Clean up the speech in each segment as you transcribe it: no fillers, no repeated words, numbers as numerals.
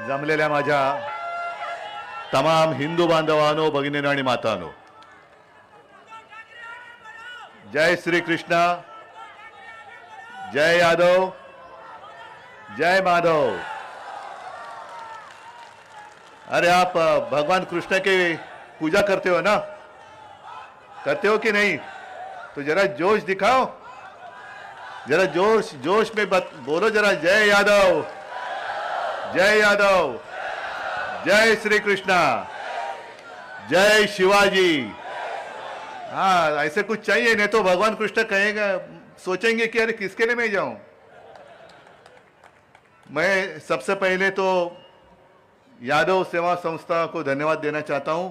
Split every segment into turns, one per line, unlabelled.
जमलेल्या माझ्या तमाम हिंदू बांधवांनो, भगिनींनो आणि मातांनो, जय श्री कृष्णा, जय यादव, जय माधव। अरे आप भगवान कृष्ण की पूजा करते हो ना? करते हो कि नहीं? तो जरा जोश दिखाओ, जरा जोश जोश में बोलो जरा, जय यादव, जय यादव, जय श्री कृष्णा, जय शिवाजी। हाँ, ऐसे कुछ चाहिए, नहीं तो भगवान कृष्ण कहेगा, सोचेंगे कि अरे किसके लिए मैं जाऊं। मैं सबसे पहले तो यादव सेवा संस्था को धन्यवाद देना चाहता हूं,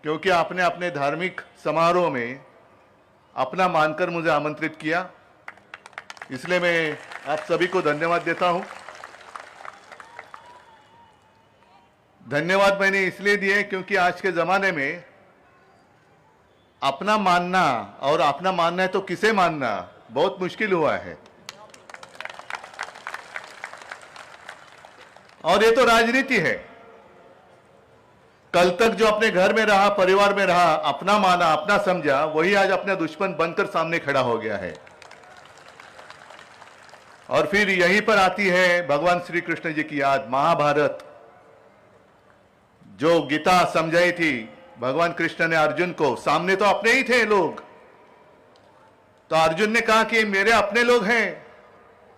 क्योंकि आपने अपने धार्मिक समारोह में अपना मानकर मुझे आमंत्रित किया, इसलिए मैं आप सभी को धन्यवाद देता हूं। धन्यवाद मैंने इसलिए दिए क्योंकि आज के ज़माने में अपना मानना, और अपना मानना है तो किसे मानना, बहुत मुश्किल हुआ है। और ये तो राजनीति है। कल तक जो अपने घर में रहा, परिवार में रहा, अपना माना, अपना समझा, वही आज अपना दुश्मन बनकर सामने खड़ा हो गया है। और फिर यहीं पर आती है भगवान श्री कृष्ण जी की याद। महाभारत जो गीता समझाई थी भगवान कृष्ण ने अर्जुन को, सामने तो अपने ही थे लोग, तो अर्जुन ने कहा कि मेरे अपने लोग हैं,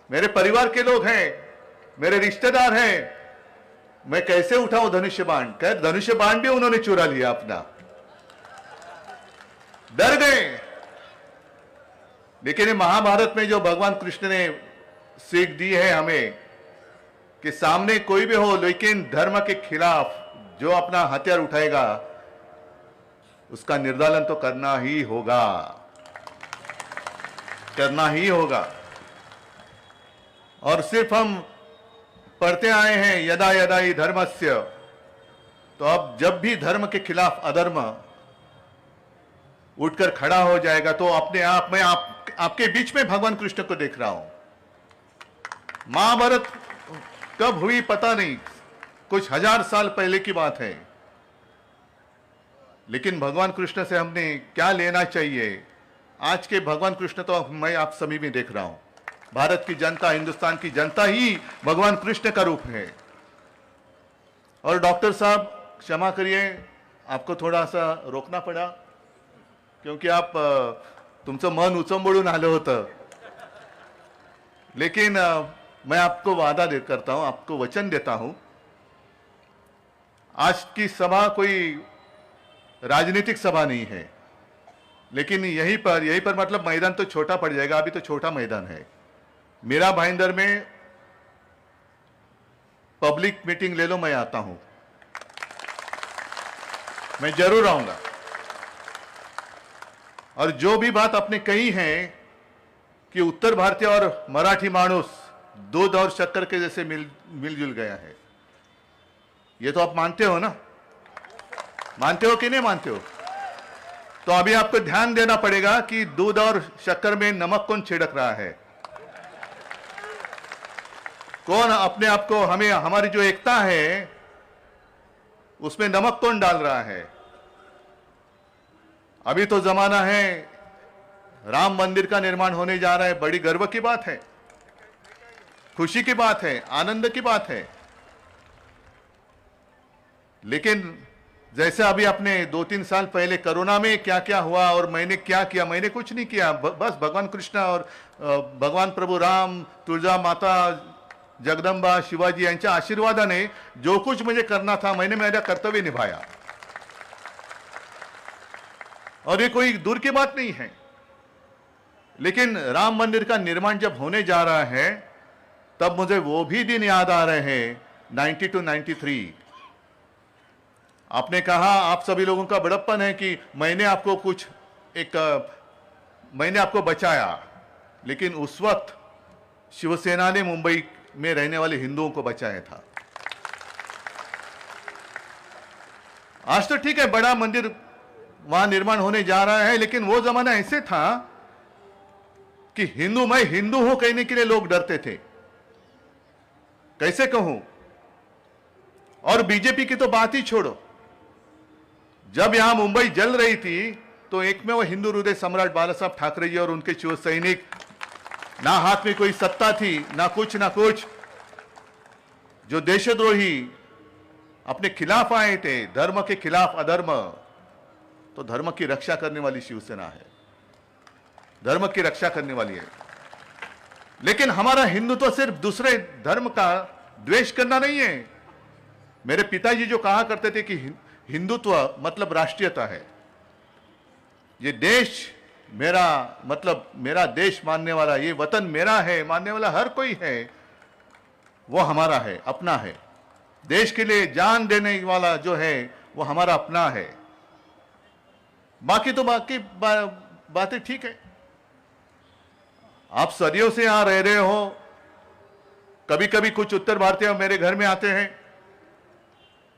मेरे परिवार के लोग हैं, मेरे रिश्तेदार हैं, मैं कैसे उठाऊं धनुष्य बाण। कह धनुष्य बाण भी उन्होंने चुरा लिया अपना, डर गए। लेकिन महाभारत में जो भगवान कृष्ण ने सीख दी है हमें कि सामने कोई भी हो, लेकिन धर्म के खिलाफ जो अपना हथियार उठाएगा उसका निर्दालन तो करना ही होगा, करना ही होगा। और सिर्फ हम पढ़ते आए हैं यदा यदा ही धर्मस्य, तो अब जब भी धर्म के खिलाफ अधर्म उठकर खड़ा हो जाएगा तो अपने आप में आपके बीच में भगवान कृष्ण को देख रहा हूं। महाभारत कब हुई पता नहीं, कुछ हजार साल पहले की बात है, लेकिन भगवान कृष्ण से हमने क्या लेना चाहिए। आज के भगवान कृष्ण तो मैं आप सभी में देख रहा हूं। भारत की जनता, हिंदुस्तान की जनता ही भगवान कृष्ण का रूप है। और डॉक्टर साहब क्षमा करिए, आपको थोड़ा सा रोकना पड़ा, क्योंकि आप तुमचं मन उचंबळून आलं होतं। लेकिन मैं आपको वादा करता हूं, आपको वचन देता हूं, आज की सभा कोई राजनीतिक सभा नहीं है, लेकिन यहीं पर मतलब मैदान तो छोटा पड़ जाएगा, अभी तो छोटा मैदान है। मेरा भाईंदर में पब्लिक मीटिंग ले लो, मैं आता हूं, मैं जरूर आऊंगा। और जो भी बात आपने कही है कि उत्तर भारतीय और मराठी मानुस दूध और शक्कर के जैसे मिलजुल गया है, ये तो आप मानते हो ना? मानते हो कि नहीं मानते हो? तो अभी आपको ध्यान देना पड़ेगा कि दूध और शक्कर में नमक कौन छिड़क रहा है, कौन अपने आप को, हमें, हमारी जो एकता है उसमें नमक कौन डाल रहा है। अभी तो जमाना है, राम मंदिर का निर्माण होने जा रहा है, बड़ी गर्व की बात है, खुशी की बात है, आनंद की बात है। लेकिन जैसे अभी अपने 2-3 साल पहले कोरोना में क्या क्या हुआ और मैंने क्या किया, मैंने कुछ नहीं किया, बस भगवान कृष्ण और भगवान प्रभु राम, तुळजा माता, जगदंबा, शिवाजी यांच्या आशीर्वादाने जो कुछ मुझे करना था मैंने मेरा कर्तव्य निभाया। और ये कोई दूर की बात नहीं है। लेकिन राम मंदिर का निर्माण जब होने जा रहा है तब मुझे वो भी दिन याद आ रहे हैं, 92, 93। आपने कहा, आप सभी लोगों का बड़प्पन है कि मैंने आपको बचाया, लेकिन उस वक्त शिवसेना ने मुंबई में रहने वाले हिंदुओं को बचाया था। आज तो ठीक है, बड़ा मंदिर वहां निर्माण होने जा रहा है, लेकिन वो जमाना ऐसे था कि मैं हिंदू हूं कहने के लिए लोग डरते थे। कैसे कहूं, और बीजेपी की तो बात ही छोड़ो। जब यहां मुंबई जल रही थी तो एक में वो हिंदू हृदय सम्राट बाला साहब ठाकरे जी और उनके शिव सैनिक, ना हाथ में कोई सत्ता थी, ना कुछ, जो देशद्रोही अपने खिलाफ आए थे, धर्म के खिलाफ अधर्म, तो धर्म की रक्षा करने वाली शिवसेना है, धर्म की रक्षा करने वाली है। लेकिन हमारा हिंदुत्व सिर्फ दूसरे धर्म का द्वेष करना नहीं है। मेरे पिताजी जो कहा करते थे कि हिंदुत्व मतलब राष्ट्रीयता है। ये देश मेरा, मतलब मेरा देश मानने वाला, ये वतन मेरा है मानने वाला हर कोई है, वो हमारा है, अपना है। देश के लिए जान देने वाला जो है वो हमारा अपना है। बाकी तो बातें ठीक है। आप सदियों से यहां रह रहे हो, कभी कभी कुछ उत्तर भारतीय मेरे घर में आते हैं,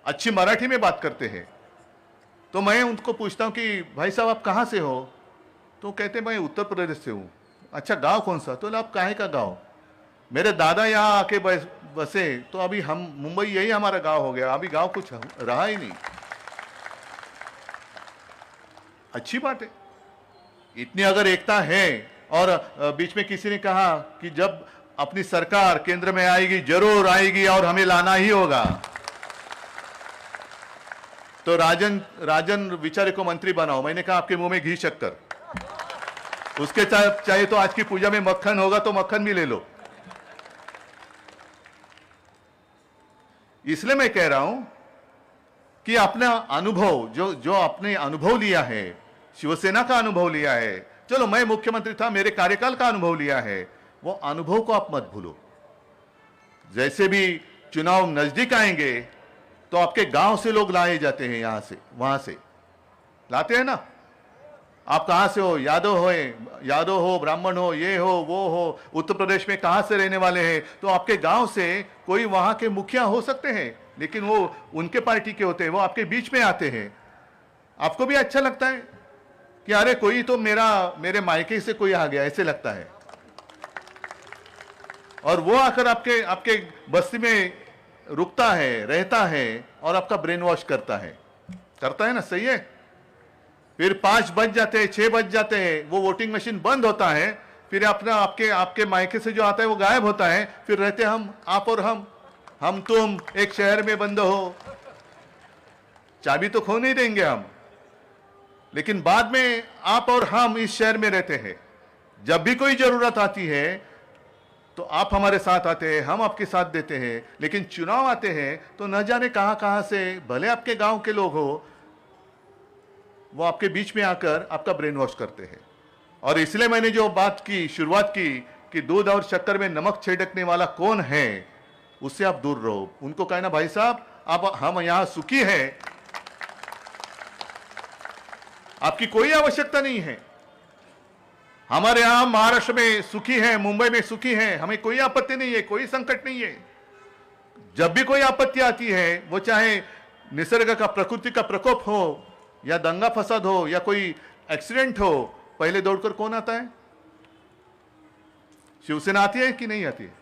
अच्छी मराठी में बात करते हैं, तो मैं उनको पूछता हूं कि भाई साहब आप कहां से हो? तो कहते मैं उत्तर प्रदेश से हूं। अच्छा, गांव कौन सा? तो आप काहे का गांव? मेरे दादा यहां आके बसे, तो अभी हम मुंबई यही हमारा गांव हो गया, अभी गांव कुछ रहा ही नहीं। अच्छी बात है, इतनी अगर एकता है। और बीच में किसी ने कहा कि जब अपनी सरकार केंद्र में आएगी, जरूर आएगी और हमें लाना ही होगा, तो राजन विचारे को मंत्री बनाओ। मैंने कहा आपके मुंह में घी शक्कर, उसके चाहिए तो आज की पूजा में मक्खन होगा तो मक्खन भी ले लो। इसलिए मैं कह रहा हूं कि अपना अनुभव, जो आपने अनुभव लिया है, शिवसेना का अनुभव लिया है, चलो मैं मुख्यमंत्री था, मेरे कार्यकाल का अनुभव लिया है, वो अनुभव को आप मत भूलो। जैसे भी चुनाव नजदीक आएंगे तो आपके गांव से लोग लाए जाते हैं, यहां से वहां से लाते हैं ना। आप कहां से हो? यादव हो, ब्राह्मण हो, ये हो, वो हो, उत्तर प्रदेश में कहां से रहने वाले हैं, तो आपके गांव से कोई वहां के मुखिया हो सकते हैं, लेकिन वो उनके पार्टी के होते हैं, वो आपके बीच में आते हैं। आपको भी अच्छा लगता है कि अरे कोई तो मेरे मायके से कोई आ गया, ऐसे लगता है। और वो आकर आपके बस्ती में रुकता है, रहता है और आपका ब्रेन वॉश करता है ना, सही है। फिर 5 बज जाते हैं, 6 बज जाते हैं, वो वोटिंग मशीन बंद होता है, फिर आपके मायके से जो आता है वो गायब होता है। फिर रहते हम, आप और हम तुम एक शहर में बंद हो, चाबी तो खो नहीं देंगे हम, लेकिन बाद में आप और हम इस शहर में रहते हैं। जब भी कोई जरूरत आती है तो आप हमारे साथ आते हैं, हम आपके साथ देते हैं। लेकिन चुनाव आते हैं तो न जाने कहां से, भले आपके गांव के लोग हो, वो आपके बीच में आकर आपका ब्रेन वॉश करते हैं। और इसलिए मैंने जो शुरुआत की कि दूध और शक्कर में नमक छिड़कने वाला कौन है, उससे आप दूर रहो। उनको कहना भाई साहब हम यहां सुखी हैं, आपकी कोई आवश्यकता नहीं है। हमारे यहां महाराष्ट्र में सुखी है, मुंबई में सुखी है, हमें कोई आपत्ति नहीं है, कोई संकट नहीं है। जब भी कोई आपत्ति आती है, वो चाहे निसर्ग का, प्रकृति का प्रकोप हो, या दंगा फसाद हो, या कोई एक्सीडेंट हो, पहले दौड़कर कौन आता है? शिवसेना आती है कि नहीं आती है?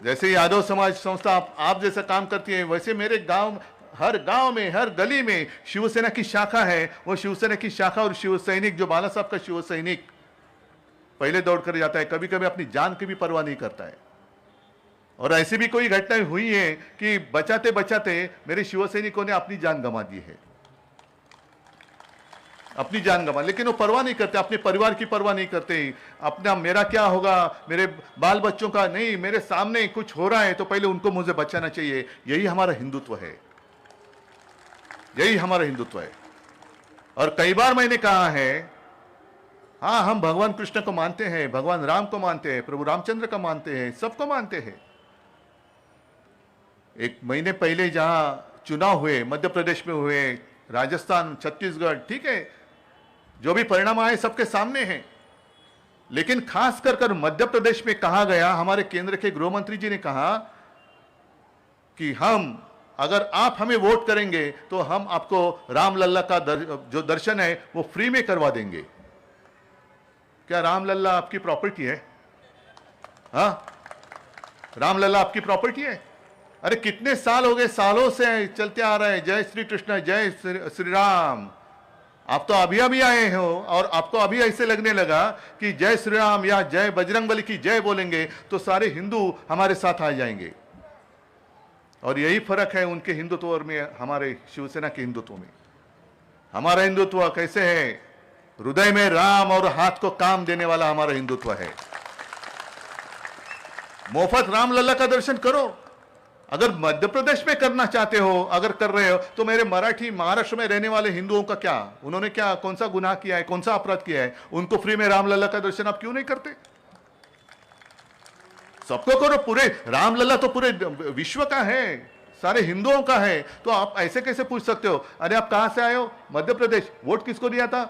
जैसे यादव समाज संस्था आप जैसा काम करती है, वैसे मेरे गांव में, हर गली में शिवसेना की शाखा है। वो शिवसेना की शाखा और शिव सैनिक, जो बाला साहब का शिव सैनिक, पहले दौड़ कर जाता है, कभी कभी अपनी जान की भी परवाह नहीं करता है। और ऐसी भी कोई घटनाएं हुई है कि बचाते बचाते मेरे शिव सैनिकों ने अपनी जान गंवा दी है, अपनी जान गंवा, लेकिन वो परवाह नहीं करते, अपने परिवार की परवाह नहीं करते। अपना मेरा क्या होगा, मेरे बाल बच्चों का नहीं, मेरे सामने कुछ हो रहा है तो पहले उनको मुझे बचाना चाहिए। यही हमारा हिंदुत्व है, यही हमारा हिंदुत्व है। और कई बार मैंने कहा है, हाँ हम भगवान कृष्ण को मानते हैं, भगवान राम को मानते हैं, प्रभु रामचंद्र को मानते हैं, सबको मानते हैं। एक महीने पहले जहां चुनाव हुए, मध्य प्रदेश में हुए, राजस्थान, छत्तीसगढ़, ठीक है, जो भी परिणाम आए सबके सामने हैं। लेकिन खास कर मध्य प्रदेश में कहा गया, हमारे केंद्र के गृह मंत्री जी ने कहा कि अगर आप हमें वोट करेंगे तो हम आपको रामलल्ला का जो दर्शन है वो फ्री में करवा देंगे। क्या रामलल्ला आपकी प्रॉपर्टी है? हाँ, रामलल्ला आपकी प्रॉपर्टी है? अरे कितने साल हो गए, सालों से चलते आ रहे हैं, जय श्री कृष्ण, जय श्री राम। आप तो अभी अभी आए हो और आपको अभी ऐसे लगने लगा कि जय श्री राम या जय बजरंगबली की जय बोलेंगे तो सारे हिंदू हमारे साथ आ जाएंगे। और यही फर्क है उनके हिंदुत्व में, हमारे शिवसेना के हिंदुत्व में। हमारा हिंदुत्व कैसे है? हृदय में राम और हाथ को काम देने वाला हमारा हिंदुत्व है। मुफ्त रामलला का दर्शन करो। अगर मध्य प्रदेश में करना चाहते हो, अगर कर रहे हो, तो मेरे मराठी महाराष्ट्र में रहने वाले हिंदुओं का क्या? उन्होंने क्या, कौन सा गुनाह किया है, कौन सा अपराध किया है? उनको फ्री में रामलला का दर्शन आप क्यों नहीं करते? सबको करो। पूरे रामलला तो पूरे विश्व का है, सारे हिंदुओं का है। तो आप ऐसे कैसे पूछ सकते हो? अरे आप कहां से आए हो? मध्य प्रदेश। वोट किसको दिया था?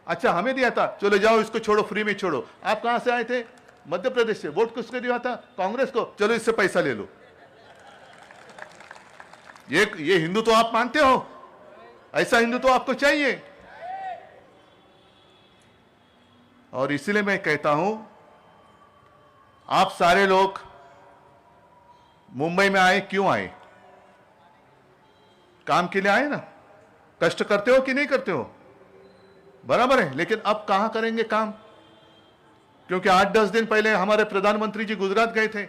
अच्छा हमें दिया था, चलो जाओ इसको छोड़ो, फ्री में छोड़ो। आप कहां से आए थे? मध्य प्रदेश से। वोट किसको दिया था? कांग्रेस को। चलो इससे पैसा ले लो। ये हिंदू तो आप मानते हो? ऐसा हिंदू तो आपको चाहिए? और इसीलिए मैं कहता हूं, आप सारे लोग मुंबई में आए, क्यों आए? काम के लिए आए ना। कष्ट करते हो कि नहीं करते हो? बराबर है। लेकिन अब कहां करेंगे काम? क्योंकि 8-10 दिन पहले हमारे प्रधानमंत्री जी गुजरात गए थे।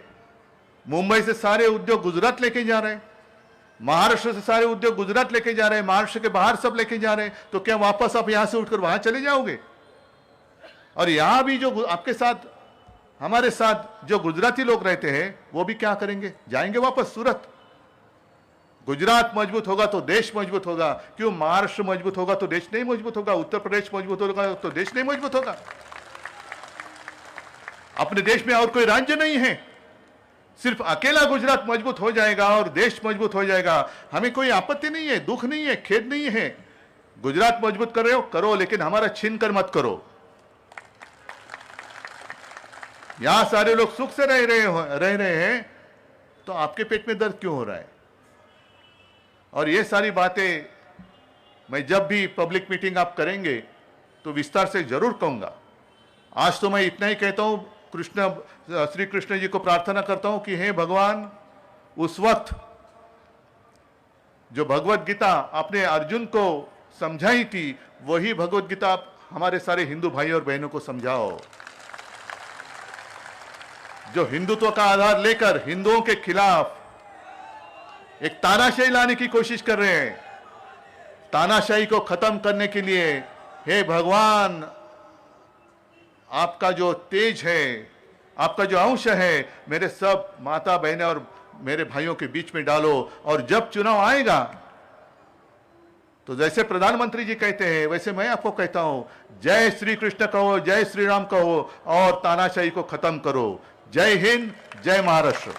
मुंबई से सारे उद्योग गुजरात लेके जा रहे हैं, महाराष्ट्र से सारे उद्योग गुजरात लेके जा रहे हैं, महाराष्ट्र के बाहर सब लेके जा रहे हैं। तो क्या वापस आप यहां से उठकर वहां चले जाओगे? और यहां भी जो आपके साथ, हमारे साथ जो गुजराती लोग रहते हैं, वो भी क्या करेंगे? जाएंगे वापस सूरत। गुजरात मजबूत होगा तो देश मजबूत होगा। क्यों? महाराष्ट्र मजबूत होगा तो देश नहीं मजबूत होगा, उत्तर प्रदेश मजबूत होगा तो देश नहीं मजबूत होगा। अपने देश में और कोई राज्य नहीं है, सिर्फ अकेला गुजरात मजबूत हो जाएगा और देश मजबूत हो जाएगा। हमें कोई आपत्ति नहीं है, दुख नहीं है, खेद नहीं है। गुजरात मजबूत कर रहे हो, करो, लेकिन हमारा छीन कर मत करो। यहां सारे लोग सुख से रह रहे हैं, तो आपके पेट में दर्द क्यों हो रहा है? और ये सारी बातें मैं जब भी पब्लिक मीटिंग आप करेंगे तो विस्तार से जरूर कहूंगा। आज तो मैं इतना ही कहता हूं, श्री कृष्ण जी को प्रार्थना करता हूं कि हे भगवान, उस वक्त जो भगवत गीता आपने अर्जुन को समझाई थी, वही भगवत गीता आप हमारे सारे हिंदू भाई और बहनों को समझाओ। जो हिंदुत्व का आधार लेकर हिंदुओं के खिलाफ एक तानाशाही लाने की कोशिश कर रहे हैं, तानाशाही को खत्म करने के लिए हे भगवान, आपका जो तेज है, आपका जो अंश है, मेरे सब माता बहनें और मेरे भाइयों के बीच में डालो। और जब चुनाव आएगा तो जैसे प्रधानमंत्री जी कहते हैं, वैसे मैं आपको कहता हूं, जय श्री कृष्ण कहो, जय श्री राम कहो और तानाशाही को खत्म करो। जय हिंद, जय महाराष्ट्र।